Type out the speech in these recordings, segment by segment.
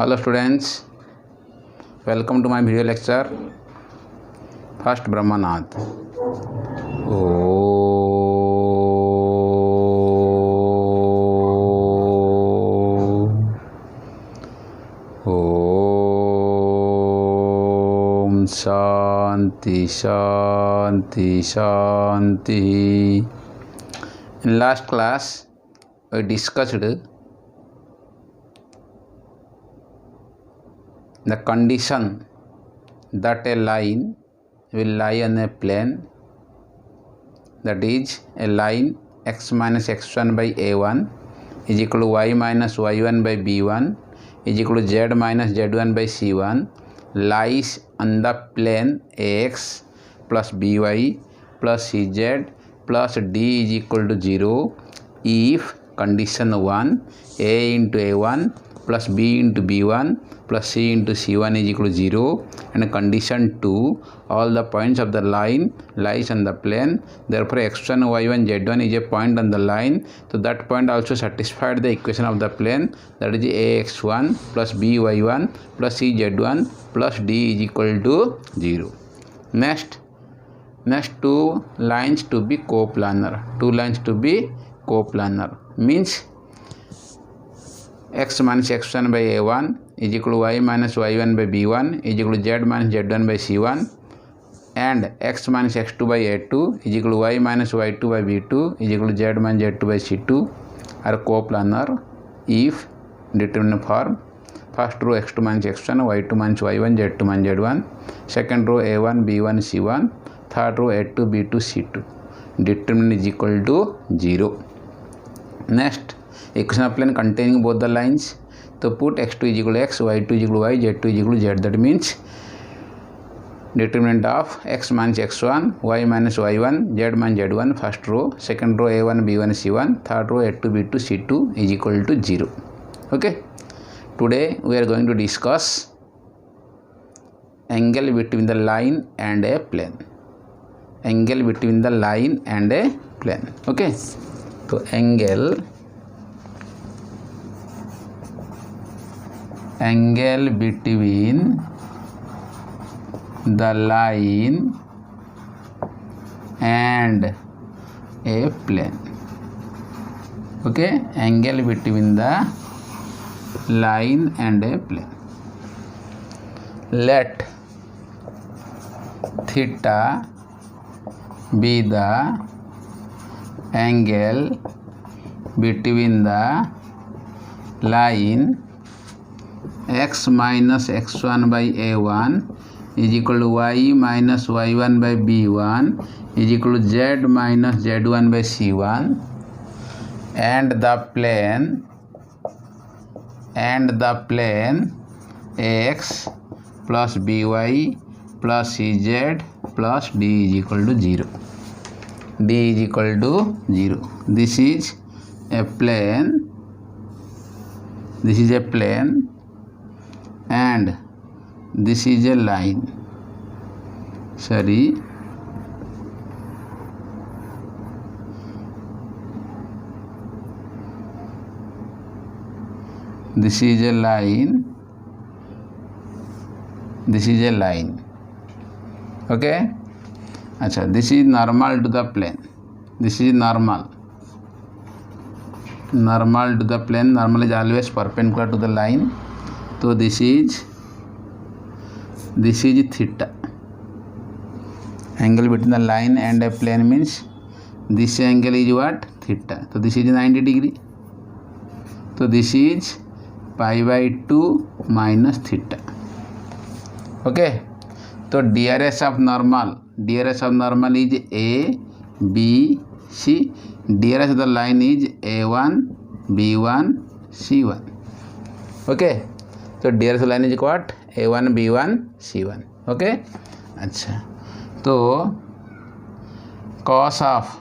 Hello students, welcome to my video lecture. First Brahmanath. Om Shanti Shanti Shanti. In last class we discussed the condition that a line will lie on a plane, that is a line x minus x1 by a1 is equal to y minus y1 by b1 is equal to z minus z1 by c1 lies on the plane ax plus by plus cz plus d is equal to 0 if condition 1 a into a1 plus b into b1 plus c into c1 is equal to 0, and condition 2 all the points of the line lies on the plane, therefore x1 y1 z1 is a point on the line, so that point also satisfied the equation of the plane, that is ax1 plus by1 plus cz1 plus d is equal to 0. Next two lines to be coplanar. Means x minus x1 by a1 is equal to y minus y1 by b1 is equal to z minus z1 by c1, and x minus x2 by a2 is equal to y minus y2 by b2 is equal to z minus z2 by c2 are coplanar if determinant form. First row x2 minus x1, y2 minus y1, z2 minus z1, second row a1 b1 c1, third row a2 b2 c2, determinant is equal to 0. Next, equation of plane containing both the lines, so put x2 is equal to x, y2 is equal to y, z2 is equal to z, that means determinant of x minus x1, y minus y1, z minus z1, first row, second row a1 b1 c1, third row a2 b2 c2 is equal to 0. Okay, today we are going to discuss angle between the line and a plane. Angle between the line and a plane. Okay, so angle between the line and a plane. Okay, angle between the line and a plane. Let theta be the angle between the line x minus x1 by a1 is equal to y minus y1 by b1 is equal to z minus z1 by c1, and the plane ax plus by plus cz plus d is equal to 0. D is equal to 0. This is a plane. And this is a line. This is a line. Okay. Achha, this is normal to the plane. This is normal to the plane. Normal is always perpendicular to the line. So this is theta. Angle between the line and a plane means this angle is what? Theta. So this is 90 degree. So this is pi by 2 minus theta. Okay. So DRS of normal is A, B, C. DRS of the line is A1, B1, C1. Okay. So DRS of line is what? A1, B1, C1. Okay. अच्छा, तो cos of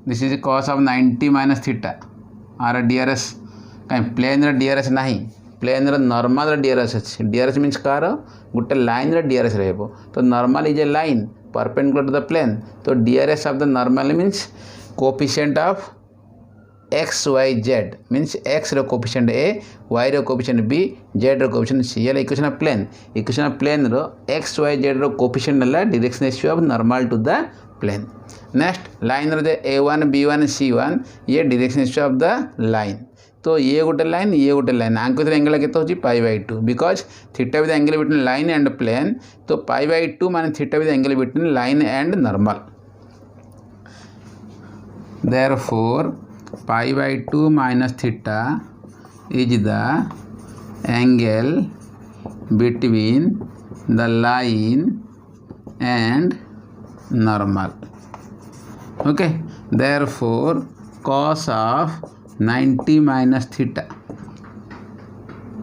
this is cos of 90 minus theta or DRS. कहीं plane DRS नहीं, plane normal DRS अच्छे. DRS मीन्स कार गोटे line DRS रहिबो. तो normal is a line perpendicular to the plane. तो DRS of the normal means coefficient of x y z means x रो कोफिशिएंट ए वाई रो कोफिशिएंट बी जेड रो कोफिशिएंट सी ये इक्वेशन ऑफ प्लेन रो x y z रो coefficient है direction ratio of normal to the plane. Next line row A1 B1 C1 ये direction ratio of the line. तो ये गोटे लाइन आंक भितर एंगल केते होची π/2 because theta with angle between line and plane. तो π/2 माने theta with angle between line and normal. Therefore π/2 minus theta is the angle between the line and normal. Okay, therefore cos of 90 minus theta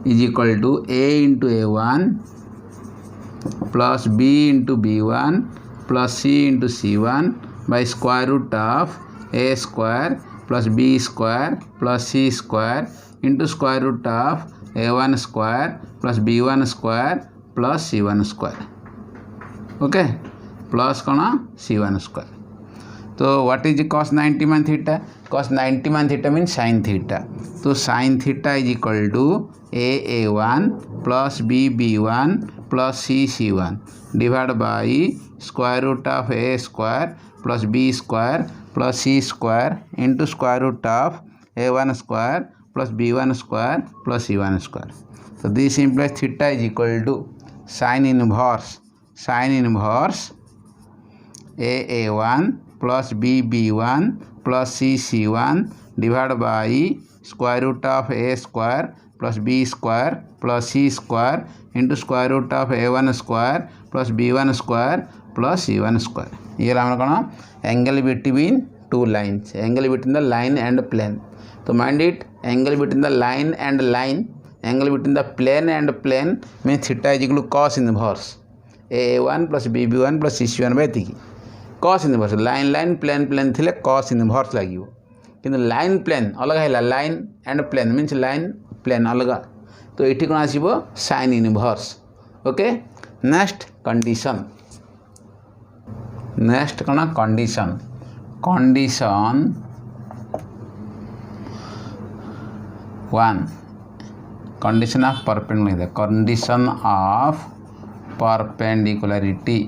is equal to A into A1 plus B into B1 plus C into C1 by square root of A square plus B square plus C square into square root of A1 square plus B1 square plus C1 square. Okay, plus कौन C1 square. तो what is cos 90 man theta? Cos 90 man theta means sin theta. तो sin theta is equal to A1 plus B1 plus C1 divided by square root of A square plus B square plus C square into square root of A1 square plus B1 square plus C1 square. So this implies theta is equal to sin inverse A1 plus B1 plus C1 divided by square root of A square plus B square plus C square into square root of A1 square plus B1 square plus C1 square. ये हमारा कौन angle between two lines, angle between the line and plane. तो mind it angle between the line and line, angle between the plane and plane mean theta is equal to cos inverse A1 plus B1 plus C1 by एतिकी cos इनवर्स. Line plane थिले cos inverse लागिवो, किंतु line plane अलग है, line and plane means line plane अलग. तो ये कौन आसो sin इनवर्स. Okay, next condition condition 1 condition of perpendicularity.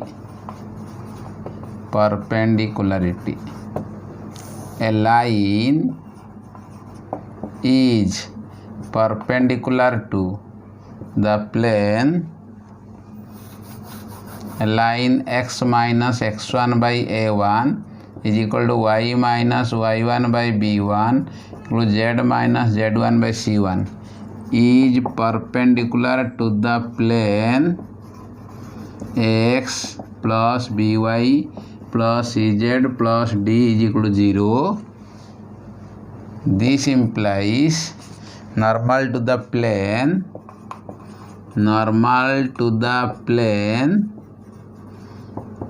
A line is perpendicular to the plane. A line x minus x1 by A1 is equal to y minus y1 by B1 equal to z minus z1 by C1 is perpendicular to the plane x plus by plus z plus d is equal to 0. This implies normal to the plane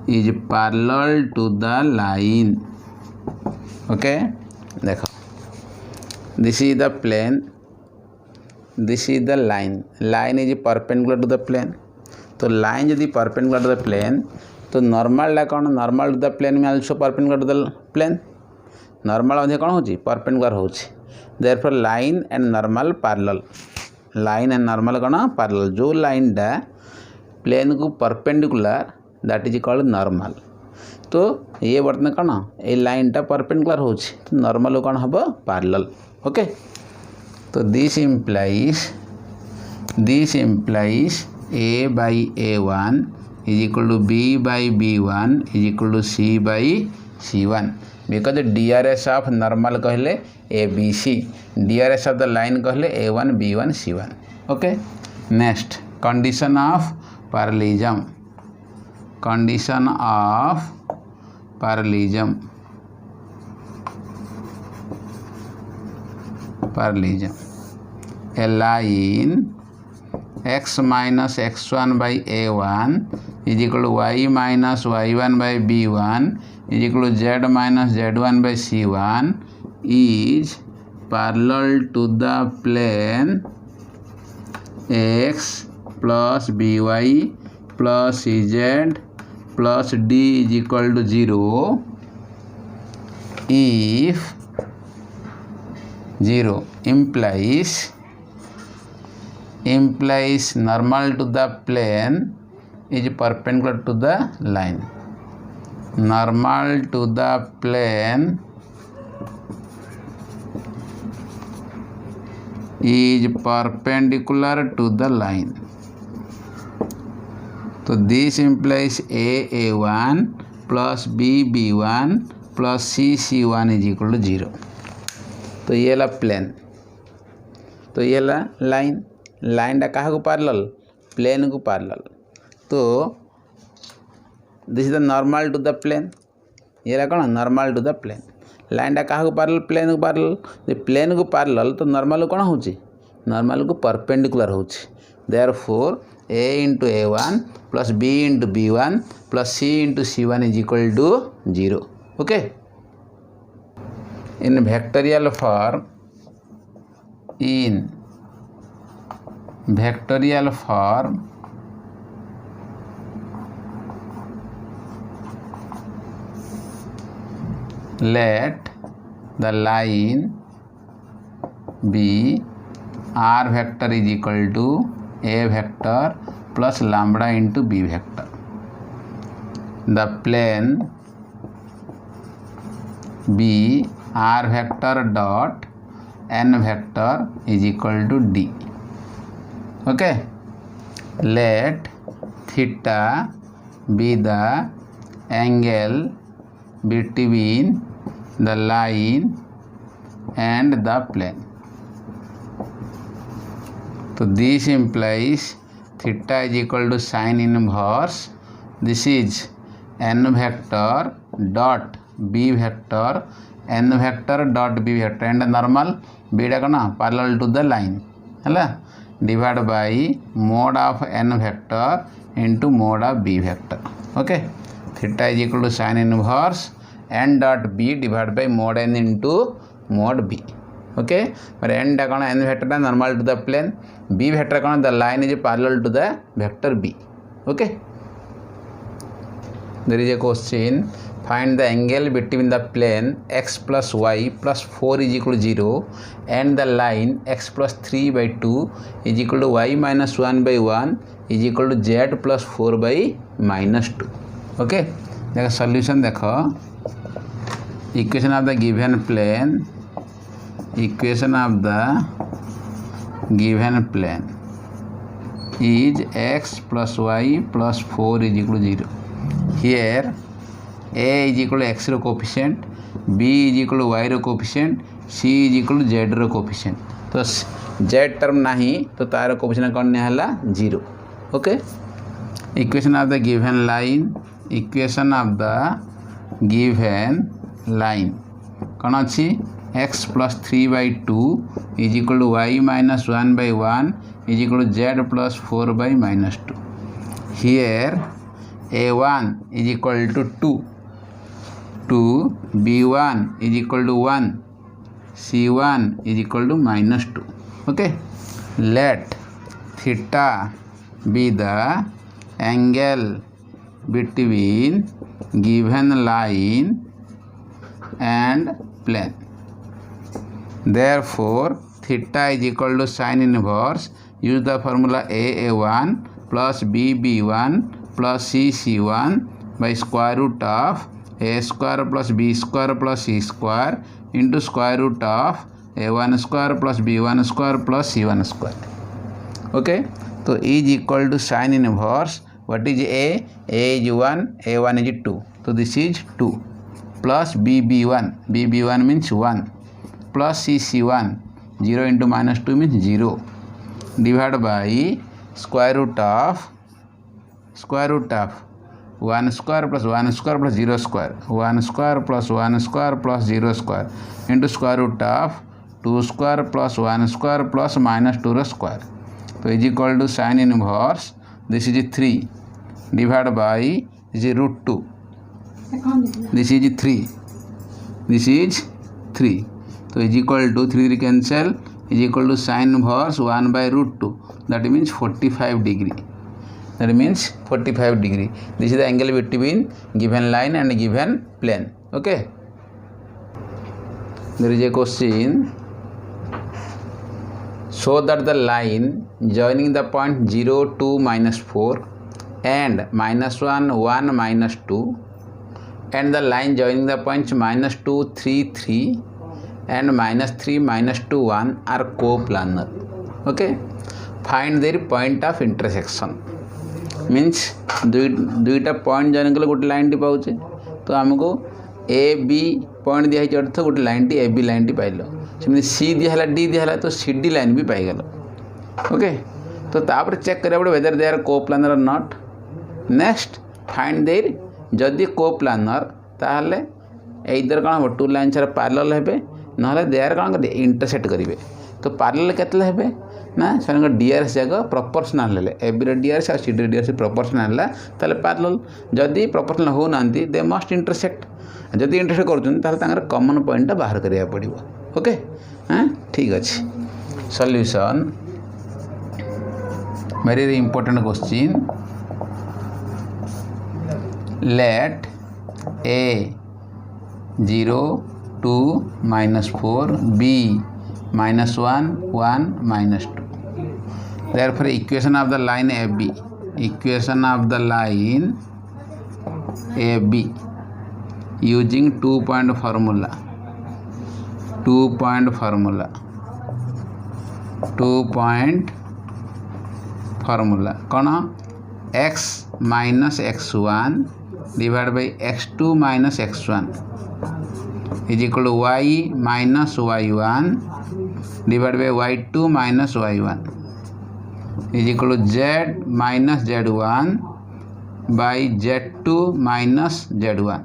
is parallel to the line. Okay, देखो, this is the plane, this is the line is perpendicular to the plane. तो line यदि perpendicular to the plane तो normal ला कौन, normal to the plane में also perpendicular to the plane. Normal मध्ये कौन होची परपेंडिकुलर होची. Therefore line and normal parallel, line and normal कौन पैरेलल. जो लाइन टा प्लेन को perpendicular that is called normal. तो ये बर्तमान कौन ए लाइन टा परपेंडिकुलर होची, तो नॉर्मल कौन हबो पैरेलल. ओके, तो this implies A by A1 is equal to B by B1 is equal to C by C1 because the DRS of normal कहले ABC, DRS of the line कहले A1 B1 C1. Okay, next condition of parallelism. A line x minus x1 by A1 is equal to y minus y1 by B1 is equal to z minus z1 by C1 is parallel to the plane x plus by plus z plus d is equal to 0 if 0 implies normal to the plane is perpendicular to the line. Normal to the plane is perpendicular to the line. So this implies A1 plus B1 plus C1 is equal to 0. तो ये ला plane, तो ये ला line, line क्या को parallel, plane को parallel. तो this is the normal to the plane. ये ला कौन normal to the plane. Line क्या को पैरेलल, प्लेन को पैरेलल. प्लेन को पैरेलल तो नॉर्मल कौन होची, नॉर्मल को परपेंडिकुलर होची. Therefore A into A1 plus B into B1 plus C into C1 is equal to 0. Okay. In vectorial form, let the line be R vector is equal to A vector plus lambda into B vector. The plane B R vector dot N vector is equal to D. Okay. Let theta be the angle between the line and the plane. So this implies theta is equal to sin inverse. This is n vector dot b vector, n vector dot b vector, and normal b टा कना parallel to the line है, divided by mode of n vector into mode of b vector. Okay. Theta is equal to sin inverse n dot b divided by mode n into mode b. Okay. But n टा कना n vector normal to the plane, b vector कौन, the line is parallel to the vector b. Okay. There is a question, find the angle between the plane x plus y plus 4 is equal to 0 and the line x plus 3 by 2 is equal to y minus 1 by 1 is equal to z plus 4 by minus 2. Okay. देखो solution, देखो equation of the given plane, equation of the given plane is x plus y plus 4 is equal to 0. Here a is equal to x रो coefficient, b is equal to y रो coefficient, c is equal to z रो coefficient. तो z term नहीं तो तार coefficient कौन नहीं हला 0. Okay. Equation of the given line, equation of the given line कौन अच्छी, x plus 3 by 2 is equal to y minus 1 by 1 is equal to z plus 4 by minus 2. Here a1 is equal to 2, b1 is equal to 1, c1 is equal to minus 2. Okay. Let theta be the angle between given line and plane. Therefore theta is equal to sin inverse, use the formula a1 plus b1 plus c1 by square root of a square plus b square plus c square into square root of a1 square plus b1 square plus c1 square. Okay. So is equal to sin inverse, what is a is 1, a1 is 2, so this is 2 plus b1 means 1 plus c1 0 into minus 2 means 0 divided by square root of 1 square plus 1 square plus 0 square, 1 square plus 1 square plus 0 square into square root of 2 square plus 1 square plus minus 2 square. So is equal to sin inverse, this is 3 divided by this is root 2, this is 3, this is 3. So is equal to 3 cancel, is equal to sin inverse 1 by root 2, that means 45 degree. That means 45 degree. This is the angle between given line and given plane. Okay. There is a question, so that the line joining the point 0 2 minus 4 and minus 1 1 minus 2 and the line joining the points minus 2 3 3 and minus 3 minus 2 1 are coplanar. Okay, find their point of intersection means दुईटा point join कले गोटे line T पाउचे तो आमको A B point दिया अर्थ गोटे line टी A B line टी पाइल सेमती सी दिहला डी दिहला तो सी डी लाइन भी पाइगल. ओके, तो तापर चेक करिया पड़े वेदर दे आर कोप्लानर और नॉट. नेक्स्ट फाइंड देयर जदि कोप्लानर ताहले इधर कौन हम टू लाइन सारा पैरेलल हेबे नहले दे आर कौन इंटरसेक्ट करिवे. तो पैरेलल केतले हेबे ना से डीआरएस जाक प्रोपोर्शनल हेले ए बी डीआरएस और सी डी डीआरएस प्रोपोर्शनल है ताले पैरेलल. जदि प्रोपोर्शनल हो नांती दे मस्ट इंटरसेक्ट. जदि इंटरसेक्ट कर कॉमन पॉइंट बाहर करिया पड़िबो. ओके, हाँ ठीक अच्छे. Solution very important question. Let A 0 2 minus 4 b minus 1 1 minus 2. Therefore equation of the line AB using 2-point formula कौन x minus x1 divided by x2 minus x1 is equal to y minus y1 divided by y2 minus y1 is equal to z minus z1 by z2 minus z1.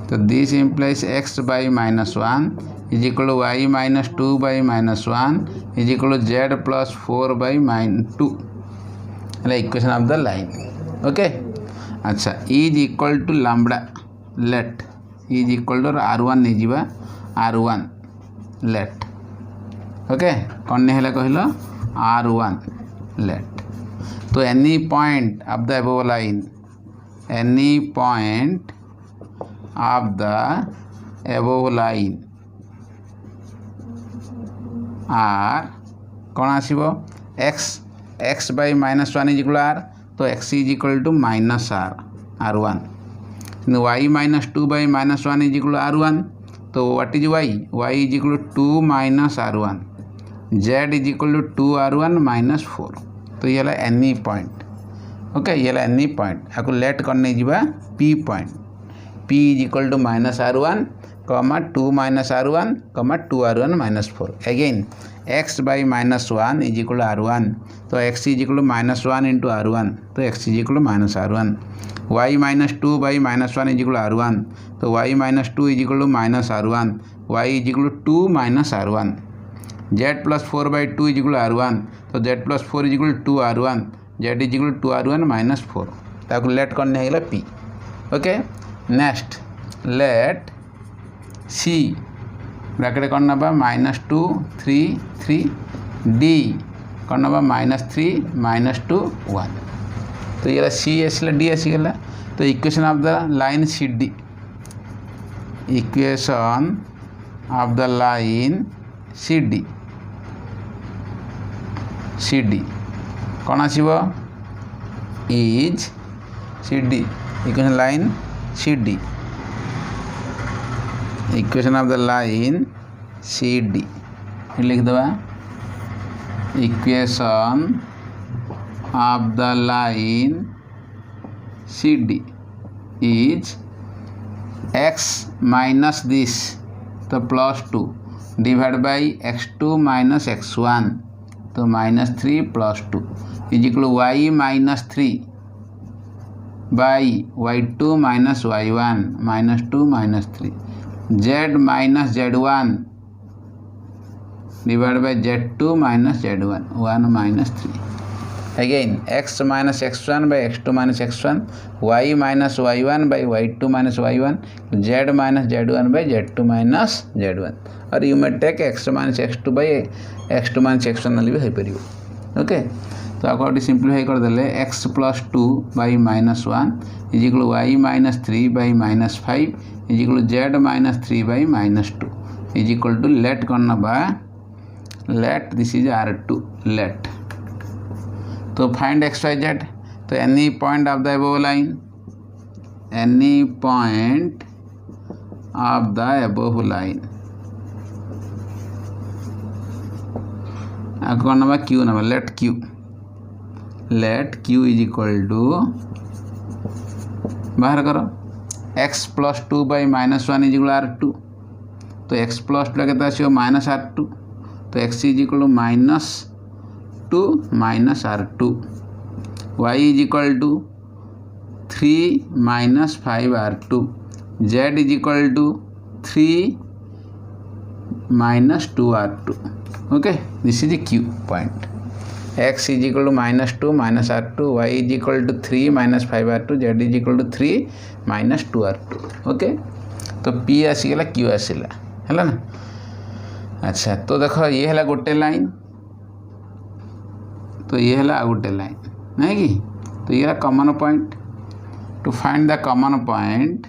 So this implies x by minus 1 is equal to y minus 2 by minus 1 is equal to z plus 4 by minus 2. Equation of the line. Okay, अच्छा is equal to lambda. Let is equal to r1 नहीं जीवा r1 let. Okay, कौन नहीं है कहलो r1 let. तो any point of the above line are कौन आसीबो x by minus 1 is equal to r. तो x is equal to minus r1. y minus 2 by minus 1 is equal to r1. तो what is y is equal to 2 minus r1. z is equal to 2 r1 minus 4. तो ये है any point. Okay, ये है any point. आपको late करने जीवा p point. p is equal to minus r1 2 minus r1 2 r1 minus 4. Again x by minus 1 is equal to r1. तो x is equal to minus 1 into r1. तो x is equal to minus r1. y minus 2 by minus 1 is equal to r1. तो y minus 2 is equal to minus r1. y is equal to 2 minus r1. z plus 4 by 2 is equal to r1. तो z plus 4 is equal to 2 r1. z is equal to 2 r1 minus 4. ताको late करने है p. Okay, next let c bracket कौन ना minus 2 3 3 d कौन ना minus 3 minus 2 1. तो ये c आसला d आसीगला. तो equation of the line C D कौन आसीबो is C D equation line C D equation of the line C D लिख दबा. Equation of the line C D is x minus this तो plus 2 divide by x2 minus x1 तो minus 3 plus 2 is equal y minus 3 by y2 minus y1 minus 2 minus 3 z minus z1 divide by z2 minus z1 1 minus 3. Again x minus x1 by x2 minus x1 y minus y1 by y2 minus y1 z minus z1 by z2 minus z1 or you may take x minus x2 by x2 minus x1 भी हो पार. Okay, तो आपको simplify कर देले x plus 2 by minus 1 is equal y minus 3 by minus 5 is equal z minus 3 by minus 2 is equal to let करना बा let this is R2 let. तो find xyz, तो any point of the above line, any point of the above line कौन number q number let q is equal to बाहर करो x plus 2 by -1 is equal R2, तो x plus 2 के आस -R2, तो x is equal to -2 -R2, y is equal to 3 - 5R2, z is equal to 3 - 2R2. okay, this is a q point. x is equal to -2 -R2, y is equal to 3 - 5R2, z is equal to 3 - 2R2. Okay, तो p आसीगला q आसीला है ना. अच्छा, तो देखो ये है गोटे लाइन, तो ये है आ गोटे लाइन नहीं कि, तो ये common point. To find the common point,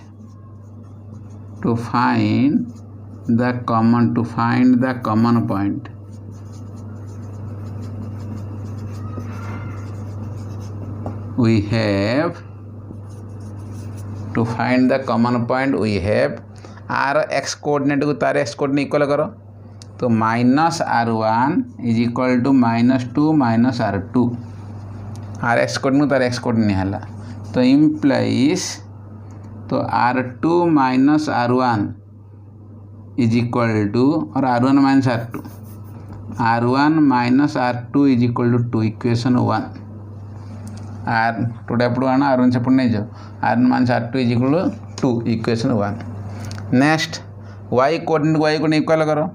to find the common point, we have to find the common point. we have r x coordinate को तार x coordinate इक्वल करो, तो -r1 is equal to -2 -r2, r x coordinate को तार x coordinate है, तो implies तो r2 -r1 is equal to, और r1 -r2, r1 -r2 is equal to 2, equation 1. आर टोटा एपटू आना आर वन सेपट नहीं जाओ, r1 - r2 is equal to 2, equation 1. Next y coordinate को y को इक्वल करो,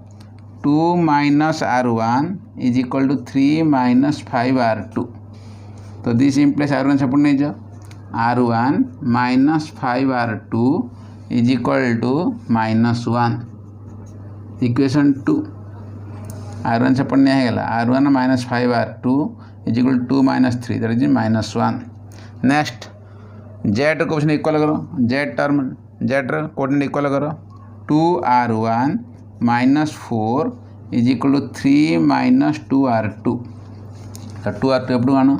2 - r1 is equal to 3 - 5r2, तो दिस इम्प्लाइज r1 सेपट नहीं जाओ, r1 - 5r2 is equal to -1, equation 2. r1 सेपट नहीं है, r1 - 5r2 is equal to 2 - 3, that is -1. Next z question equal करो, z term z coordinate equal करो, 2r1 - 4 is equal to 3 - 2r2, तो 2r2 एपटू आनो,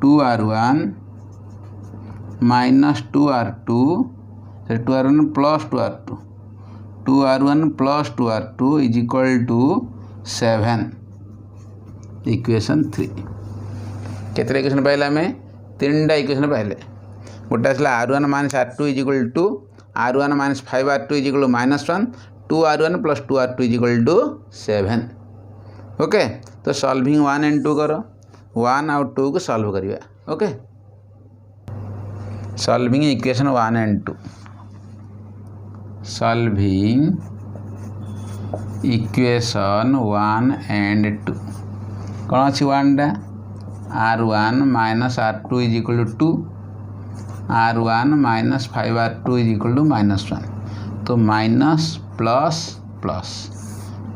2r1 - 2r2, 2r1 plus 2r2, 2r1 plus 2r2 is equal to 7, equation 3. केतरे इक्वेशन पाइले आम 3टा equation पाइले, गोटे आसला r1 - r2 is equal to r1 - 5r2 is equal to -1, 2r1 plus 2r2 is equal to 7. Okay, तो solving 1 and 2 करो, 1 और 2 को सॉल्व करिया. Okay, solving equation 1 and 2, solving equation 1 and 2. कौन अच्छी 1टा, r1 - r2 is equal to 2, r1 - 5r2 is equal to -1, तो minus plus plus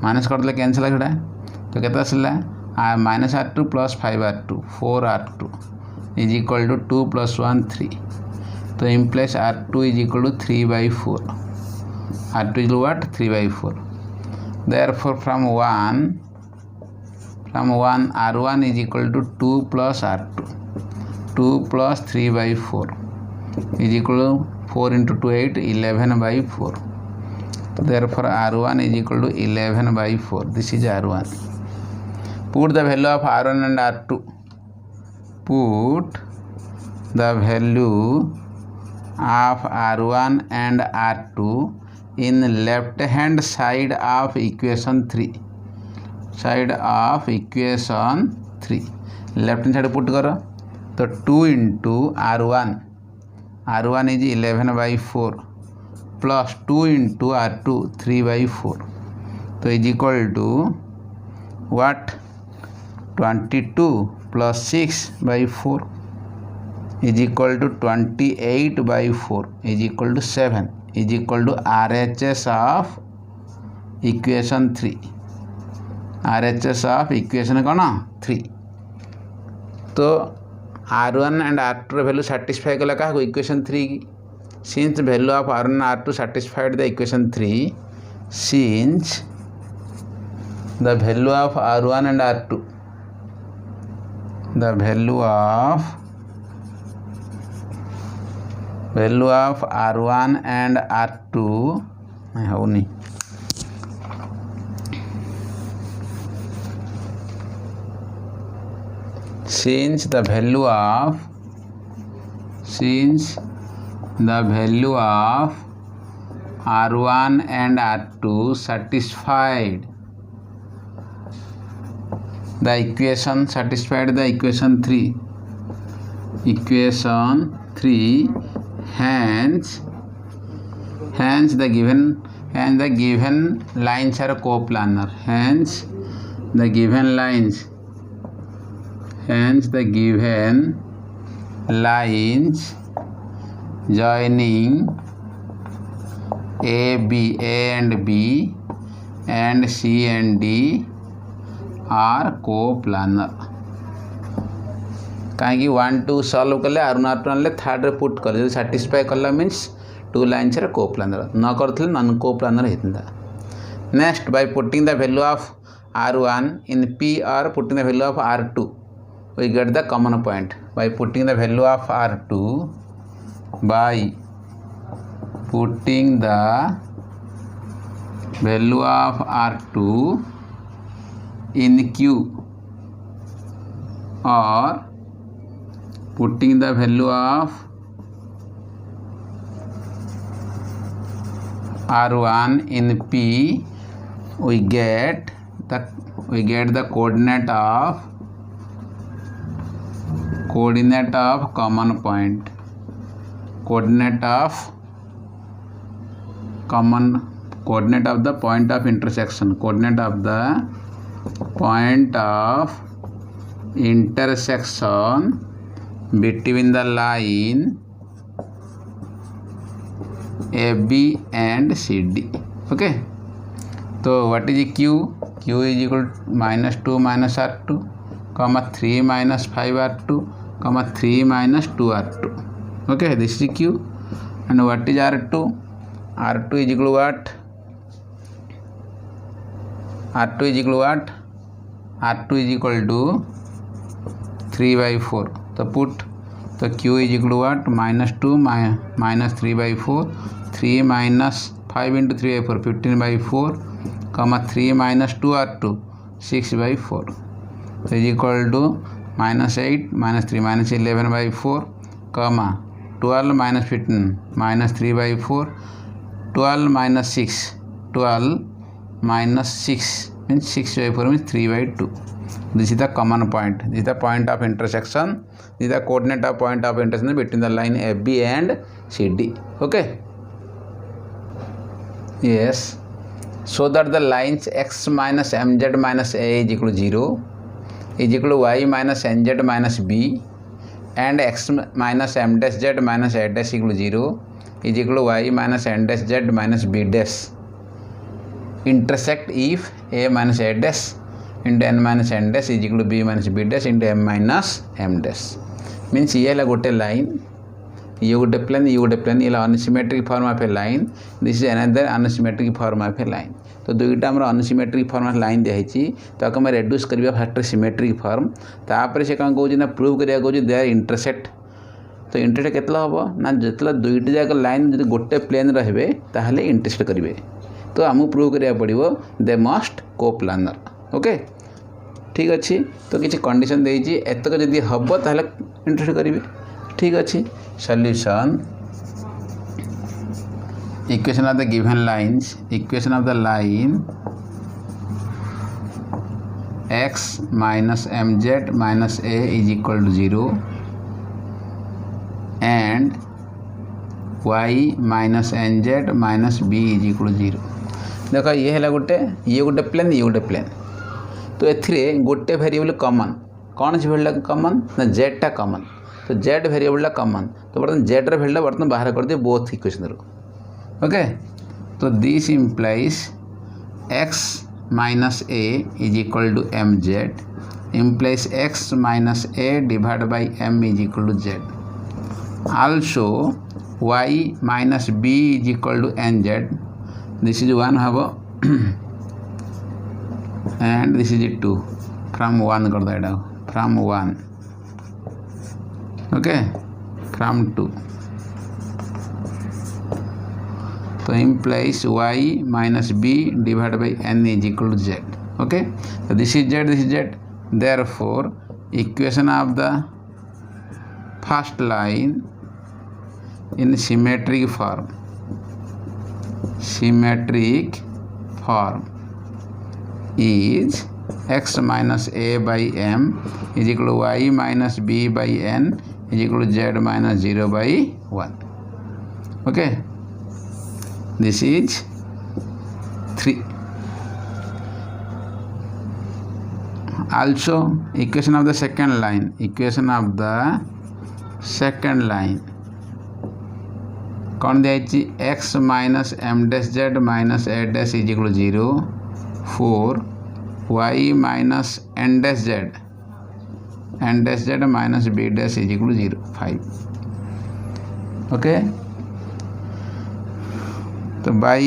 minus करदे कैनसल है, तो केते आसला -r2 plus 5r2 4r2 is equal to 2 + 1 3, तो implies r2 is equal to 3/4, r2 is what 3/4. Therefore from 1 r1 is equal to 2 + r2, 2 + 3/4 is equal to 4 × 2 8 11/4. Therefore r1 is equal to 11/4. This is r1. Put the value of r1 and r2. Put the value of r1 and r2 in left hand side of equation 3. Side of equation 3. Left hand side put करो, तो 2 into r1. r1 is 11/4 plus 2 into r2 3/4. तो is equal to what 22 plus 6/4 is equal to 28/4 is equal to 7 is equal to RHS of equation 3. RHS of equation कौन 3. तो r1 and r2 value satisfy कला क्या equation 3 की. Since value of r1 and r2 satisfied the equation 3, since the value of R1 and R2. The value of R1 and R2 होनी since the value of R1 and R2 satisfied the equation 3. Hence the given lines are coplanar. Hence the given lines joining A and B and C and D are coplanar. कहीं 1 2 solve कले R1 third रे put कर satisfy कला means two lines are coplanar न करथिले non coplanar हेतिंदा. Next by putting the value of R1 in P or putting the value of R2 we get the common point. By putting the value of R2 by putting the value of R2 in Q or putting the value of R1 in P, we get the coordinate of common point, coordinate of the point of intersection, coordinate of the point of intersection between the line AB and CD. Okay, so what is Q? Q is equal to -2 minus R2, comma 3 minus 5 R2, comma 3 minus 2 R2. Okay, this is Q. And what is R2? R2 is equal to what? R2 is equal to what? R2 is equal to 3 by 4. So put the Q is equal to what? -2 minus 3 by 4, 3 minus 5 into 3 by 4, 15 by 4, comma 3 minus 2 R2, 6 by 4. So is equal to -8 minus 3 minus 11 by 4, comma 12 minus 15 minus 3 by 4, 12 minus 6, 12 minus 6 means 6 by 4 means 3 by 2. This is the common point. This is the point of intersection. This is the coordinate of point of intersection between the line AB and CD. Okay. Yes. So that the lines x minus mz minus a is equal to 0, is equal to y minus nz minus b, and x minus m dash z minus a dash equal to 0, is equal to y minus n dash z minus b dash intersect if a minus a dash into n minus n dash is equal to b minus b dash into m minus m dash. Means ये है गोटे line, ये गोटे plane, ये गोटे plane, ये unsymmetric form of A line. This is another unsymmetric form of A line. तो दुईटा आम अनसिमेट्रिक फॉर्म ऑफ लाइन दिखाई तो आम रेड्यूस करवा फास्ट सिमेट्रिक फॉर्म. तापर से कौन कौन प्रूव करा कौन दे आर इंटरसेक्ट. तो इंटरसेक्ट केतला हम ना जो दुईटा जाक लाइन जो गोटे प्लेन रे ताहले इंटरसेक्ट करेंगे. तो आमको प्रूव करा पड़ो दे मस्ट कोप्लानर. ओके, ठीक अच्छे. तो किसी कंडीशन देती एतक जदि हम ताहले इंटरसेक्ट करेंगे. ठीक अच्छे. Solution equation of the given lines, equation of the line x minus mz minus a is equal to 0 and y minus nz minus b is equal to 0. देखो ये है गोटे प्लेन, ये गोटे प्लेन. तो एथिरे गोटे वेरिएबल कॉमन कौन से वेरिएबल कॉमन ना जेड टा कॉमन. तो जेड वेरिएबल कॉमन. तो बर्तमान जेड रे वेरिएबल बर्तमान बाहर कर दिए बोथ इक्वेशन रो. ओके, तो this implies x minus a is equal to mz implies x minus a divided by m is equal to z. Also y minus b is equal to nz. This is one have and this is 2 from 1 करदा एटा from 1 okay from 2 so implies y minus b divided by n is equal to z okay so this is z therefore equation of the first line in symmetric form is x minus a by m is equal to y minus b by n is equal to z minus 0 by 1 okay this is 3 also equation of the second line कौन दिया x minus m dash z minus a dash is equal to 0 4 y minus n dash z minus b dash is equal to 0 5 okay तो by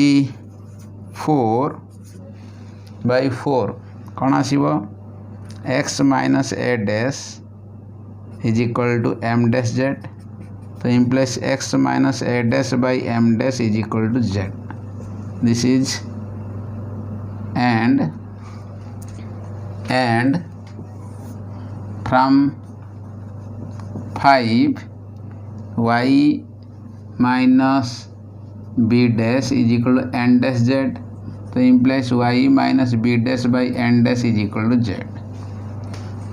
4 कौन आसीबो x minus a dash is equal to m dash z तो implies x minus a dash by m dash is equal to z this is and from 5 y minus b dash is equal to n dash z तो implies y minus b dash by n dash is equal to z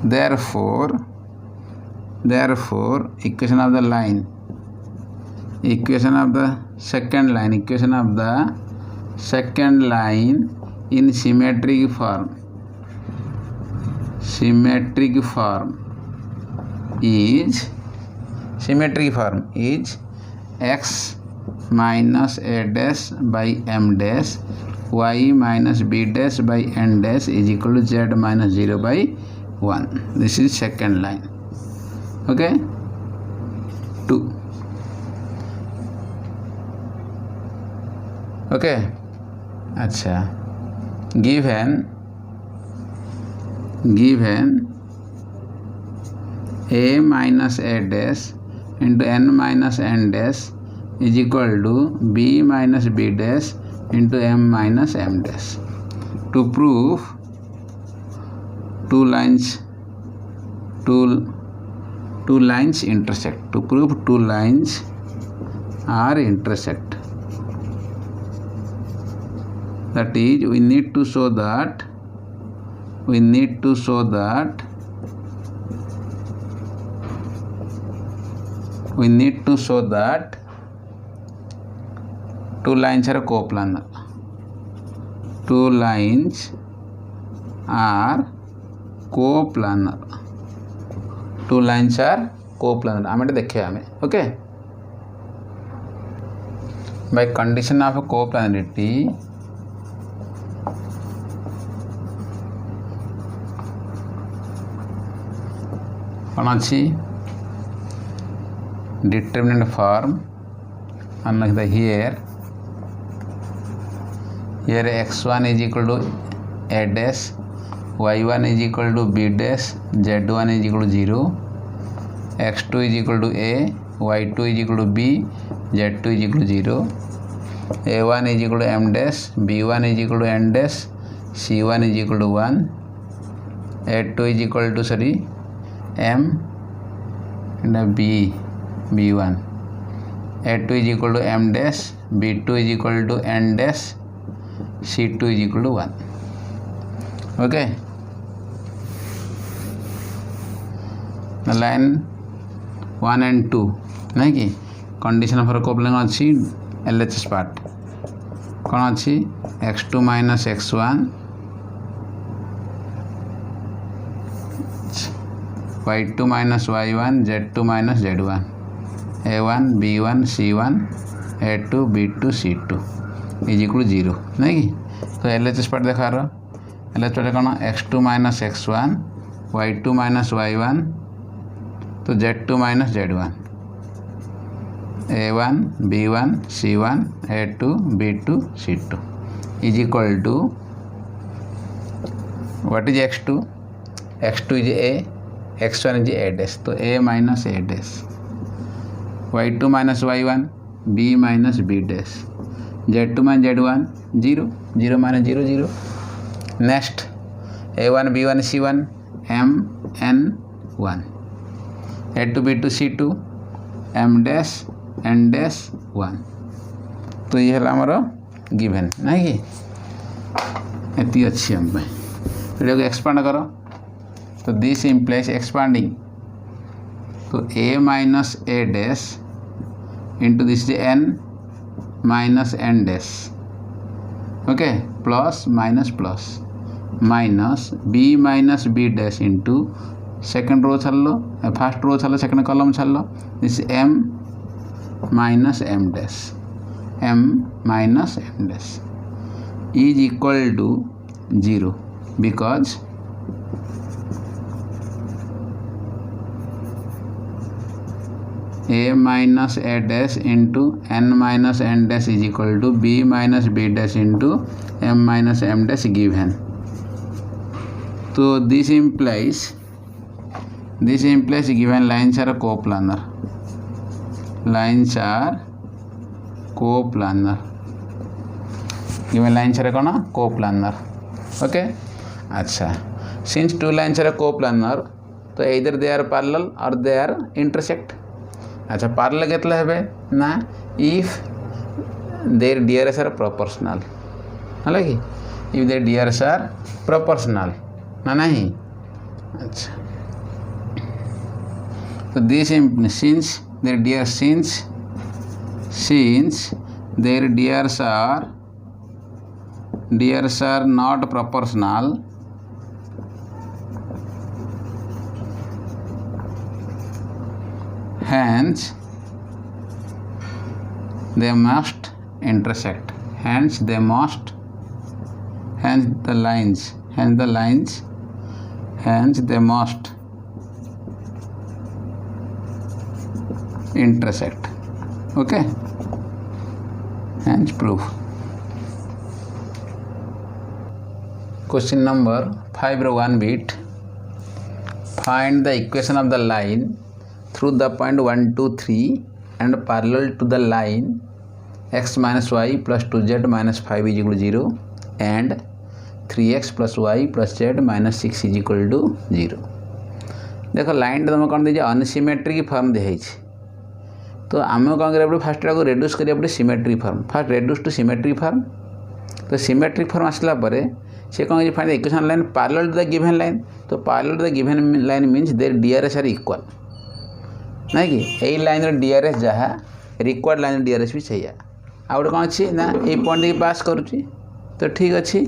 therefore equation of the second line in symmetric form is x minus a dash by m dash y minus b dash by n dash is equal to z minus 0 by 1 this is second line okay 2 okay अच्छा given a minus a dash into n minus n dash is equal to b minus b dash into m minus m dash to prove two lines intersect are intersect that is we need to show that two lines are coplanar आम देखिए आम okay by condition of coplanarity कौन अच्छी determinant form unlike the here x1 is equal to a dash y1 is equal to b dash z1 is equal to 0 x2 is equal to a y2 is equal to b z2 is equal to 0 a1 is equal to m dash b1 is equal to n dash c1 is equal to 1 a2 is equal to m and b1 a2 is equal to m dash b2 is equal to n dash c2 is equal to 1 okay the line 1 and 2 नहीं कि condition for कोप्लिंग अच्छी LHS part कौन अच्छी x2 minus x1 y2 minus y1 z2 minus z1 a1 b1 c1 a2 b2 c2 is equal to 0 नहीं कि तो LHS part देखा रहा एलएचएस पार्ट कौन x2 minus x1 y2 minus y1 तो z2 minus z1 a1 b1 c1 a2 b2 c2 is equal to what is x2? x2 is a, x1 is a dash, तो a minus a dash, y2 minus y1, b minus b dash, z2 minus z1, 0, 0 minus 0, 0. Next, a1 b1 c1 m n 1, a2 b2 c2 m dash n dash 1. तो ये है आमर given ना कि ये अच्छी हम वीडियो को एक्सपांड करो तो दिस इम्प्लाइज एक्सपांडिंग तो a माइनस a dash into this n minus n dash okay plus minus b minus b dash into second row छाड़ो फर्स्ट रो छाड़ो सेकेंड कॉलम छाड़ो this m minus m dash is equal to 0 because a minus a dash into n minus n dash is equal to b minus b dash into m minus m dash given. So this implies given lines are coplanar. Given lines are coplanar. Okay. अच्छा. Since two lines are coplanar, तो either they are parallel or they are intersect. अच्छा parallel कितना है बे ना if their DRS are proportional. हालांकि if their DRS are proportional ना नहीं. अच्छा. तो this since their DRs are not proportional, hence they must intersect. Hence the lines they must intersect. Okay, hence proof. Question number 5 1 bit. Find the equation of the line through the point 1 2 3 and parallel to the line x minus y plus 2z minus 5 is equal to 0 and 3x plus y plus z minus 6 is equal to 0. देखो line तुम कौन दीजिए unsymmetric form दिखाई तो आम कौन करें fast reduce करें symmetric form fast reduce to symmetric form तो सिमेट्रिक फॉर्म आसला से कौन find the equation line parallel to the given line तो parallel to the given line means there DRS are equal ना कि यही लाइन डीआरएस जहाँ रिक्वायर्ड लाइन डीआरएस भी सैया आ गए कौन अच्छी ना ये पॉइंट की पास करुच्ची तो ठीक अच्छी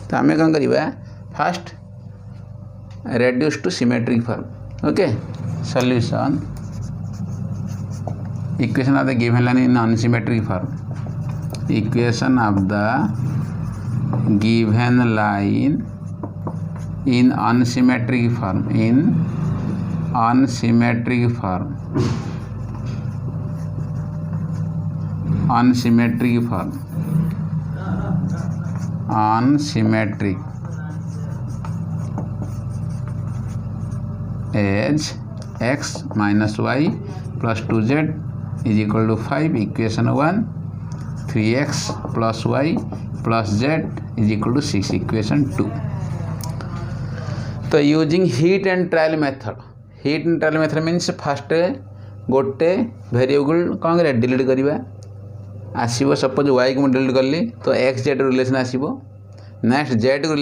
तो आम कौन करवा first reduce to symmetric form okay solution equation of the given line in unsymmetric form equation of the given line in unsymmetric form unsymmetric as x minus y plus 2z is equal to 5 equation 1 3x plus y plus z is equal to 6 equation 2. तो using heat and trial method means fast गोटे variable कौन कर delete करवा आसो suppose y को delete कली तो X Z relation आसो नेक्स्ट जेड को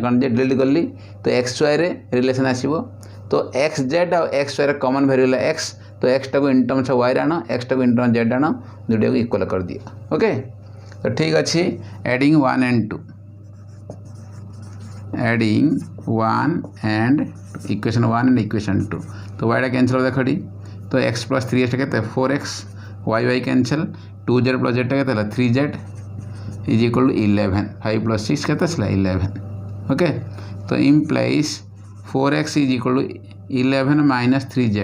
कौन डिलीट कली तो एक्स वाई रिलेशन आसो तो एक्स जेड और X Y common variable X तो एक्स टाक इन टर्म्स वाई आण एक्स टाक इन टर्म्स जेड आण दुटा को इक्वल कर दिया ओके तो ठीक अच्छे adding 1 and 2 adding 1 and equation 1 and equation 2 तो वाईटा कैंसल देखी तो x प्लस 3x के 4x y cancel 2z plus z के 3z is equal to 11 5 plus 6 के 11 ओके तो implies 4x is equal to 11 minus 3z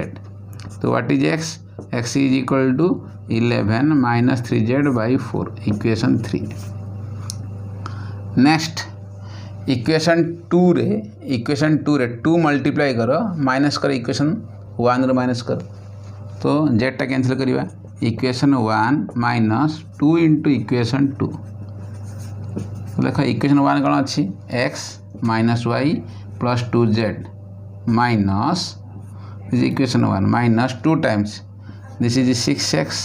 तो what is x is equal to 11 minus 3z by 4 equation 3. Next equation 2 रे 2 multiply कर minus कर equation 1 रे minus कर तो जेडटा कैंसिल करवा इक्वेशन 1 माइनस 2 इंटू इक्वेशन 2 देख इक्वेशन 1 कौन अच्छी x minus y plus 2z minus this equation 1 minus 2 times this is 6x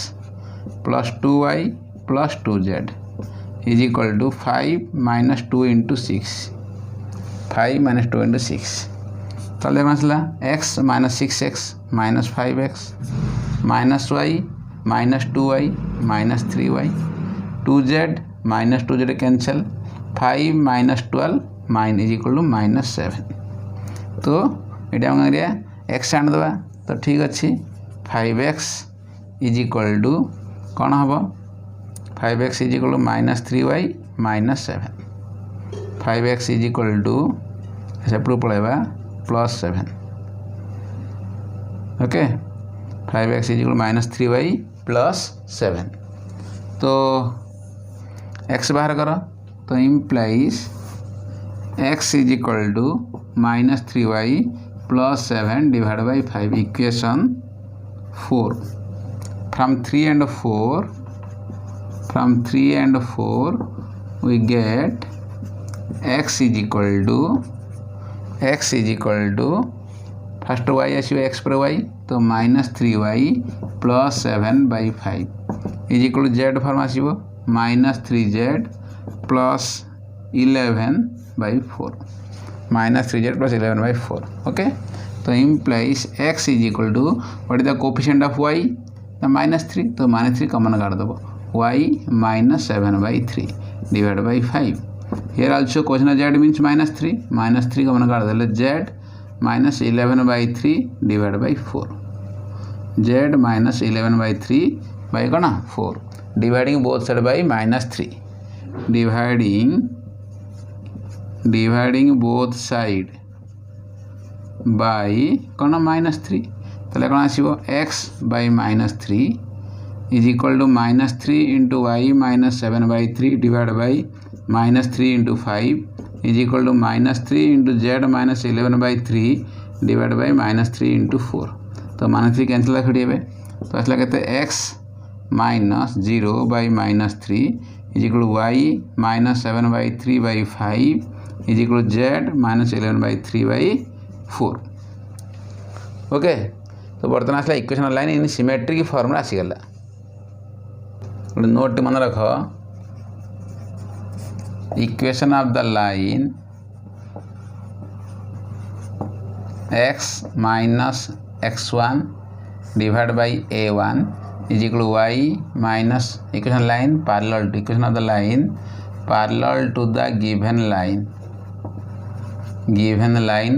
plus 2y plus 2z is equal to 5 minus 2 into 6 5 minus 2 into 6 ताले मसला x minus 6x minus 5x minus y minus 2y minus 3y 2z minus 2z cancel 5 minus 12 minus is equal to minus 7 तो ये हम करिया x आन दबा तो ठीक अच्छी 5x is equal to कौन हम 5x is equal to minus 3y minus 7 5x is equal to सेपटू पड़ेगा plus 7 okay 5x is equal to minus 3y plus 7 तो x बाहर करो तो implies x is equal to minus 3y plus 7 divided by 5 equation 4 from 3 and 4 we get x is equal to first y आसो x पर y तो minus 3y plus 7 by 5 is equal to z form आसो minus 3z plus 11 by 4 minus 3z plus 11 by 4 okay तो implies x is equal to what is the coefficient of y the minus 3 तो minus 3 common काट दबो y minus 7 by 3 divided by 5 here also question z means minus 3 common काट देले z minus 11 by 3 divided by 4 z minus 11 by 3 by कौन 4 dividing both side by minus 3 dividing both side by कौन minus 3 तो कौन आसो x by minus 3 is equal to minus 3 into y minus 7 by 3 divided by minus 3 into 5 is equal to minus 3 into z minus 11 by 3 divided by minus 3 into 4 तो minus 3 cancel रखिए तो असला कहते x minus 0 by minus 3 is equal to y minus 7 by 3 by 5 is equal to z minus 11 by 3 by 4 okay तो बर्तमान आसला equation line in symmetry की formula आसीगला नोट मन रख equation of the line x minus x1 divide by a1 is equal to y minus equation line parallel to equation of the line parallel to the given line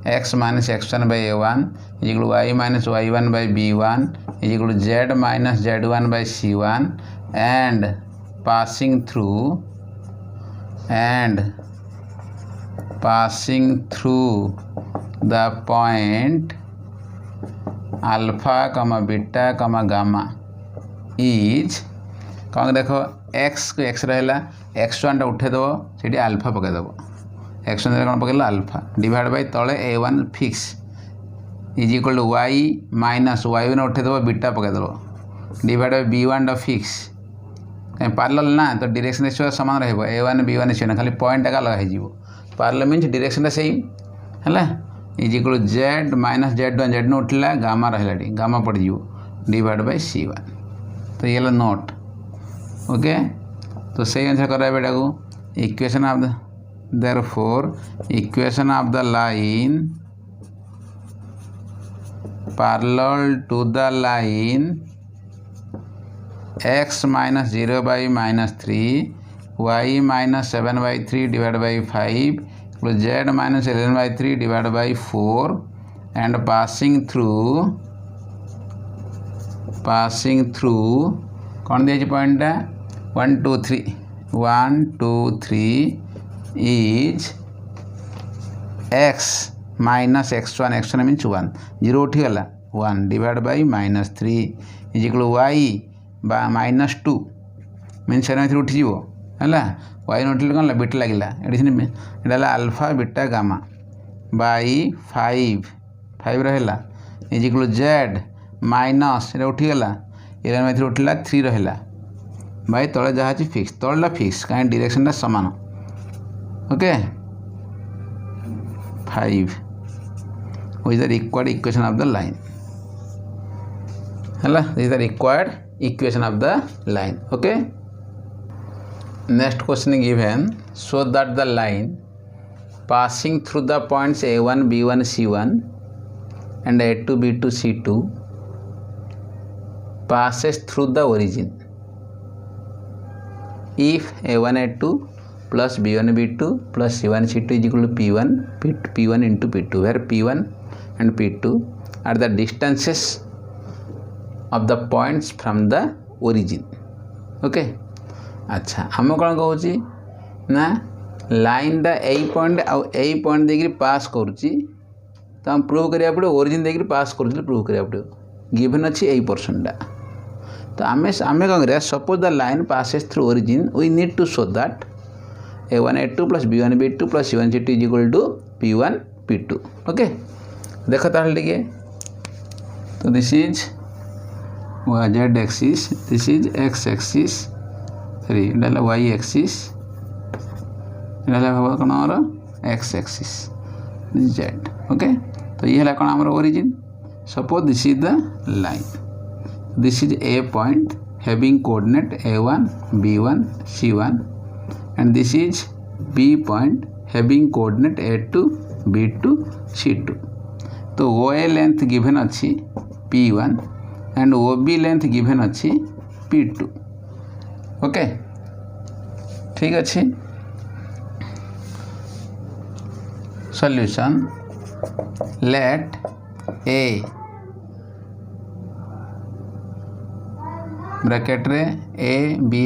x minus x1 by a1 is equal to y minus y1 by b1 is equal to z minus z1 by c1 and passing through the point alpha comma beta comma gamma is कौन देखो x को x रहा x1 टा उठे दो सीटी alpha पके दो x1 कौन पकेला अल्फा डिवाइड बाय तले a1 फिक्स is equal to y minus y1 उठे दो बीटा पके दो डिवाइड बाय b1 टा फिक्स कहीं पैरेलल ना तो डायरेक्शन रेशियो समान रहबो a1 b1 से खाली पॉइंट का लगा हिजिवो पैरेलल मींस डायरेक्शन सेम हैला is equal to z minus z1 उठला गामा रहला गामा पड़ जिवो डिवाइड बाय c1 तो ये नोट ओके तो सही आंसर करा बेटा को equation of the therefore equation of the line parallel to the line x minus 0 by minus 3 y minus 7 by 3 divided by 5 plus z minus 11 by 3 divided by 4 and passing through कौन दिया point 1 2 3 is x minus x1 means 1 0 उठीगला 1 divided by minus 3 is equal to y by minus 2 means 7 3 उठीजिवो है Y नोटिल कौन beta लगे ये alpha beta gamma by 5 रहा is equal Z minus ये उठीगला ये उठला 3 रहा बाई तले जहाँ फिक्स तलटा फिक्स कहीं डायरेक्शन सामान okay 5 which is the required equation of the line है this is the required equation of the line okay. Next question given show that the line passing through the points a1 b1 c1 and a2 b2 c2 passes through the origin if a1 a2 plus b1 b2 plus c1 c2 is equal to p1 into p2 where p1 and p2 are the distances of the points from the origin okay. अच्छा आम कौन कहूँ ना line टा यही point देकर पास करुच्ची तो हम प्रूव करिया पड़े ओरिजिन देकर पास कर प्रूव करिया पड़े गिवन अच्छी यही पर्सनटा तो आम आम कौन करिया suppose the line passes through origin we need to show that a1 a2 plus b1 b2 plus c1 c2 is equal to p1 p2 okay देख ताले टिके तो this is z axis this is x axis sorry डाला y axis डाला भाव कौन आमर x axis z okay तो ये है कौन आमर origin suppose this is the line this is a point having coordinate a1 b1 c1 and this is b point having coordinate a2 b2 c2 तो OA length given अच्छी p1 and OB length given अच्छी p2 okay ठीक अच्छी solution let a bracket रे a b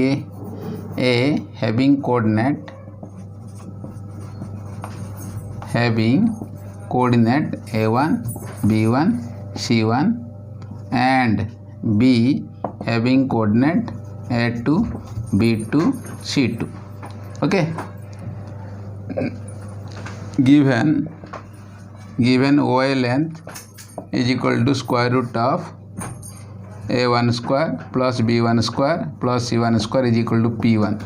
a having coordinate a1 b1 c1 and b having coordinate a2 b2 c2 okay. given OA length is equal to square root of a1 square plus b1 square plus c1 square is equal to p1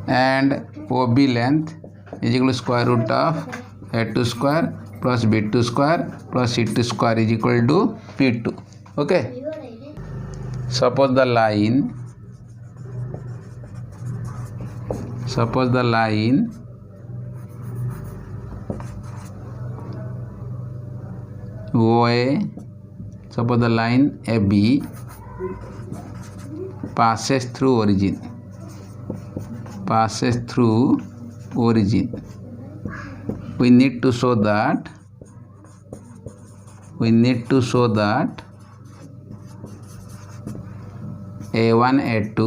and OB length is equal to square root of a2 square plus b2 square plus c2 square is equal to p2 okay. suppose the line OA suppose the line AB passes through origin we need to show that a1 a2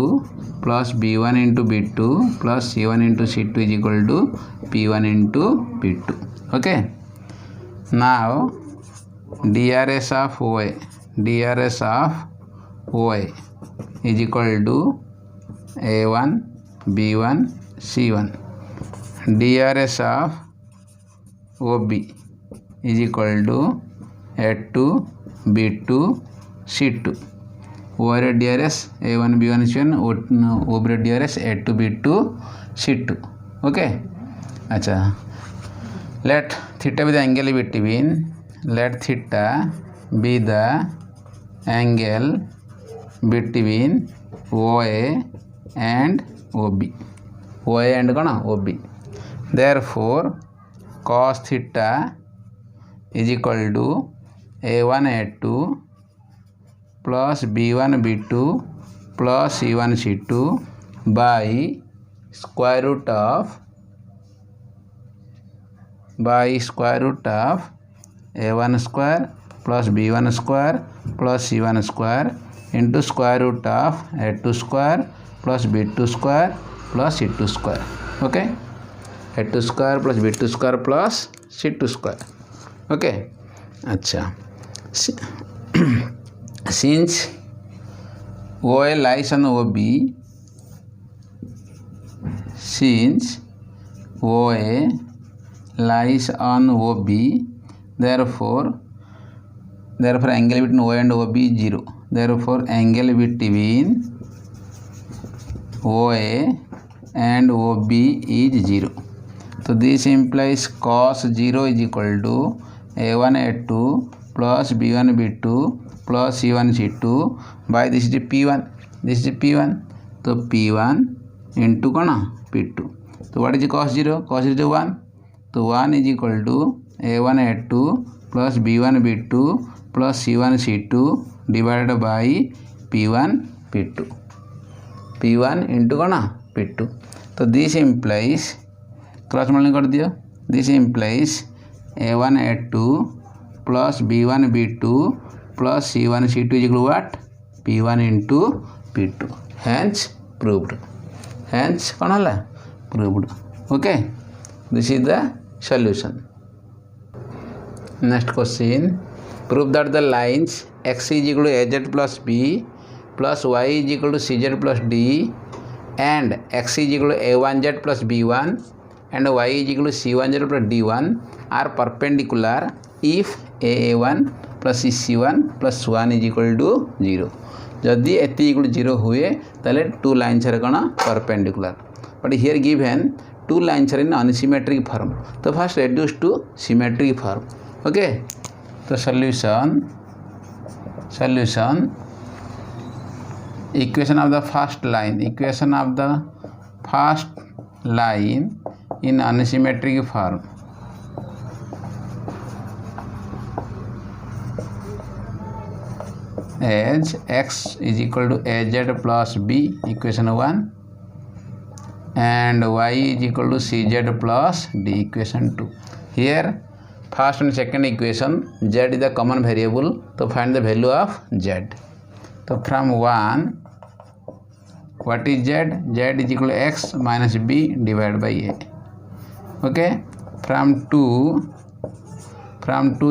plus b1 into b2 plus c1 into c2 is equal to p1 into p2 okay. now DRS of OA is equal to a1 b1 c1 DRS of OB is equal to a2 b2 c2 OR DRS a1 b1 c1 OB DRS a2 b2 c2 okay. अच्छा let theta be the angle between let theta be the angle between OA and OB OA and कौन OB therefore cos theta is equal to a1 a2 plus b1 b2 plus c1 c2 by square root of a1 square plus b1 square plus c1 square into square root of a2 square plus b2 square plus c2 square okay. a2 square plus b2 square plus c2 square okay. अच्छा since OA lies on OB since OA lies on OB, therefore angle between OA and OB is 0. Therefore angle between OA and OB is 0. So this implies cos 0 is equal to A1 A2 plus B1 B2 plus C1 C2 by this is P1. This is P1. So P1 into P2. So what is cos 0? Cos 0 is 1. So 1 is equal to A1 A2 plus B1 B2 plus C1 C2 divided by P1 P2. P1 into P2. So this implies cross multiplying कर दियो. This implies A1 A2 plus B1 B2 plus C1 C2 is equal to what? P1 into P2. Hence proved. Hence proved. Okay. This is the solution. Next question. Prove that the lines x is equal to az plus b plus y is equal to cz plus d and x is equal to a1z plus b1 and y is equal to c1z plus d1 are perpendicular if aa1 plus cc1 plus 1 is equal to 0. जदि एत equal to 0 हुए ताले two lines are कौन perpendicular but here given two lines are in unsymmetric form. तो first reduce to symmetric form. Okay. तो solution equation of the first line in unsymmetric form. As x is equal to az plus b, equation 1, and y is equal to cz plus d, equation 2. Here first and second equation, z is the common variable, so find the value of z. So from 1, what is z? Z is equal to x minus b divided by a. Okay. From 2,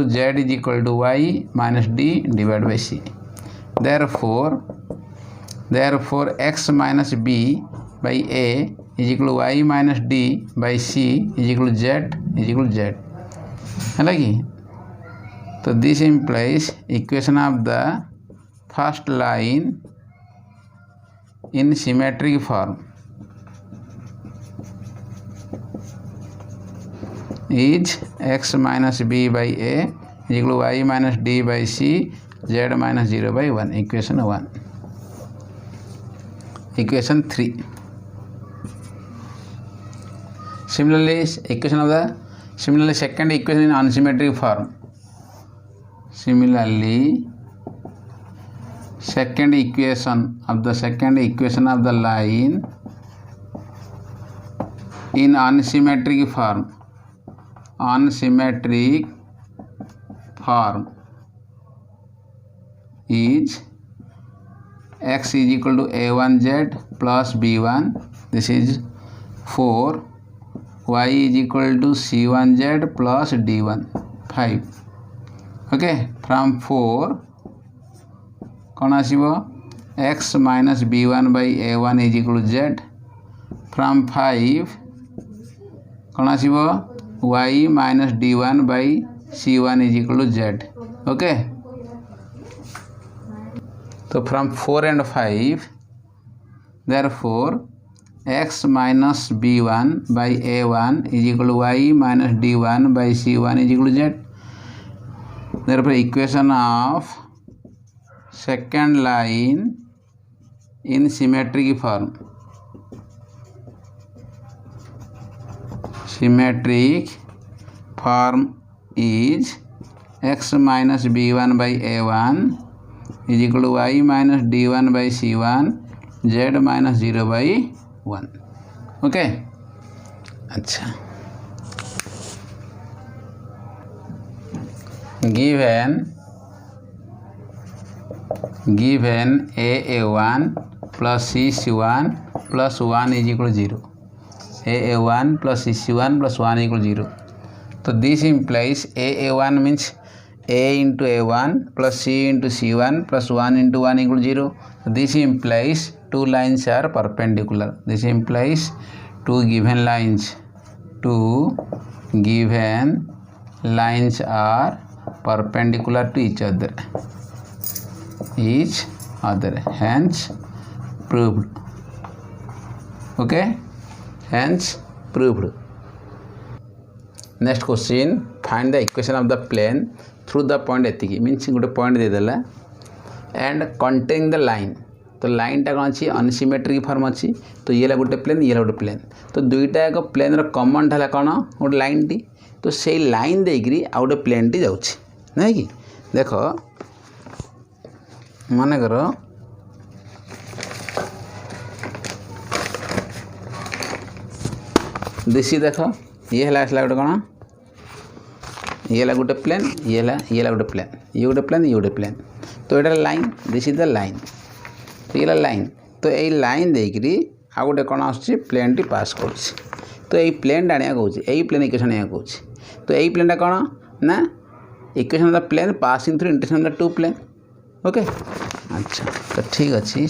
z is equal to y minus d divided by c. Therefore x minus b by a is equal to y minus d by c is equal to z is equal to z. So this implies equation of the first line in symmetric form is x minus b by a is equal to y minus d by c z minus 0 by 1, equation 1. Equation 3. Similarly second equation in unsymmetric form. Similarly second equation of the line in unsymmetric form is x is equal to a1z plus b1, this is 4, y is equal to c1z plus d1, 5. Okay. From 4 कौन आसीबो x minus b1 by a1 is equal to z. From 5 कौन आसीबो y minus d1 by c1 is equal to z. Okay. So from 4 and 5, therefore x minus b1 by a1 is equal to y minus d1 by c1 is equal to z. Therefore equation of second line in symmetric form is x minus b1 by a1 is equal to y minus d1 by c1 z minus 0 by 1. Okay. अच्छा. Given a1 plus cc1 plus 1 is equal to 0. a1 plus cc1 plus 1 is equal to 0. So this implies a1 means a into a1 plus c into c1 plus 1 into 1 equal to 0. So this implies two lines are perpendicular. This implies two given lines are perpendicular to each other, hence proved. Okay, hence proved. Next question, find the equation of the plane through the point एतिकी means गोटे point देदेला and containing the line. तो line टा कौन अच्छी unsymmetric form अच्छी, तो ये गोटे plane ये गोटे प्लेन, तो दुईटा एक प्लेन कमन है कौन गोटे लाइन टी, तो से लाइन देकरी आ गोटे प्लेन टी जाऊँगी नहीं कि देख मन कर दिशी देख ये है गोटे कौन ये गोटे प्लेन ये गोटे प्लेन ये गोटे प्लेन ये गोटे प्लेन, तो ये line this is the line, तो ये लाइन, तो ये लाइन देकरी आ गोटे कौन आसुची प्लेन टी पास कर, तो ये प्लेन आने कौन यही प्लेन इक्वेशन आने कौन, तो यही प्लेन कौन ना equation of the plane passing through intersection of the two plane. Okay अच्छा तो ठीक अच्छी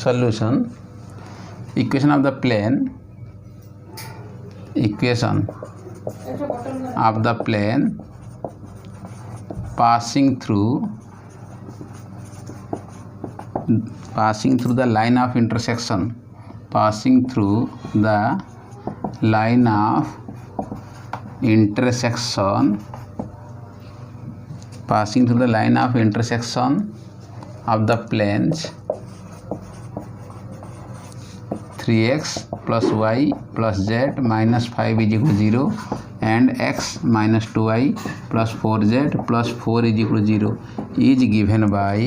solution equation of the plane passing through the line of intersection of the planes 3x plus y plus z minus 5 is equal to 0 and x minus 2y plus 4z plus 4 is equal to 0 is given by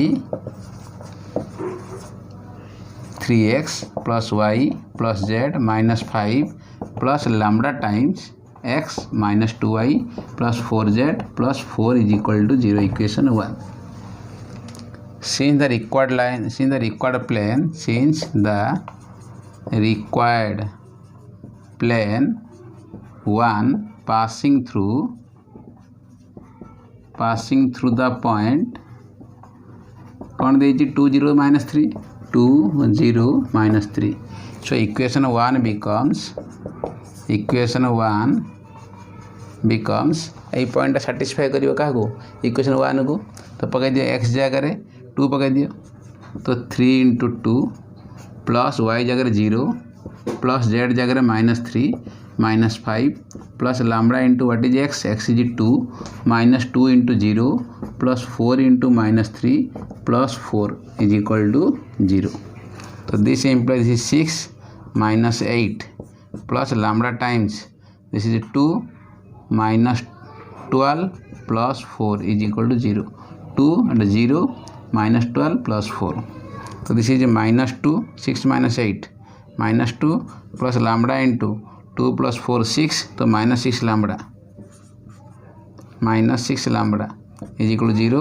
3x plus y plus z minus 5 plus lambda times x minus 2y plus 4z plus 4 is equal to 0. Equation 1. Since the required plane 1 passing through the point कौन दे 2 0 minus 3 2 0 minus 3, so equation 1 becomes यही point satisfy करियो क्या को equation 1 को, तो पकड़ दियो x जगह 2 पकड़ दियो, तो 3 into 2 प्लस y जगह 0 प्लस z जगह -3 -5 plus lambda into what is x is 2 -2 into 0 plus 4 into -3 plus 4 is equal to 0. तो this implies 6 -8 plus lambda times this is 2 -12 plus 4 is equal to 0. 2 and 0 -12 plus 4. So this is -2 6 -8 -2 plus lambda into 2 plus 4 6, तो -6 lambda is equal to 0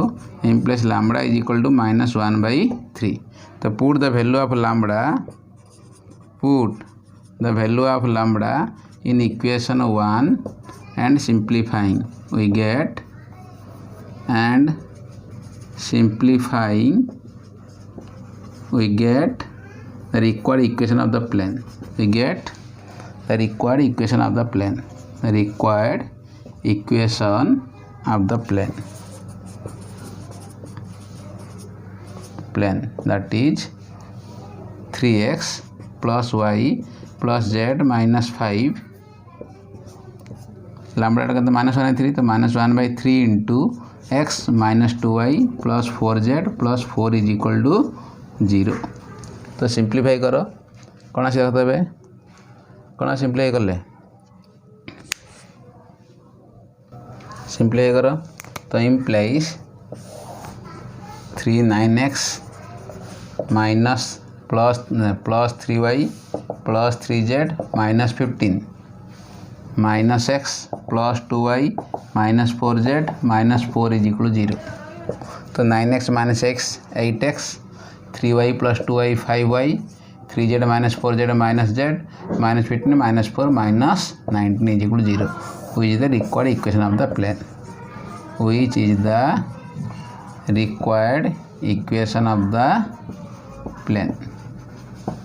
implies lambda is equal to -1/3. तो put the value of lambda in equation 1 and simplifying we get the required equation of the plane. That is 3x plus y plus z minus 5 lambda का तो -1/3, तो -1/3 into x minus 2y plus 4z plus 4 is equal to 0. तो simplify करो कौन आस तेरे कौन simplify कले simplify करो तो implies 3/9x minus plus 3y plus 3z minus 15 minus x plus 2y minus 4z minus 4 is equal 0. तो 9x minus x 8x 3y plus 2y 5y 3z minus 4z minus z minus 15 minus 4 minus 19 is equal to 0, which is the required equation of the plane.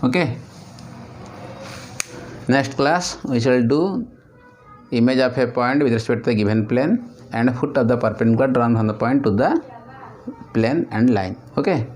Okay. Next class we shall do image of a point with respect to the given plane and foot of the perpendicular drawn from the point to the plane and line. Okay.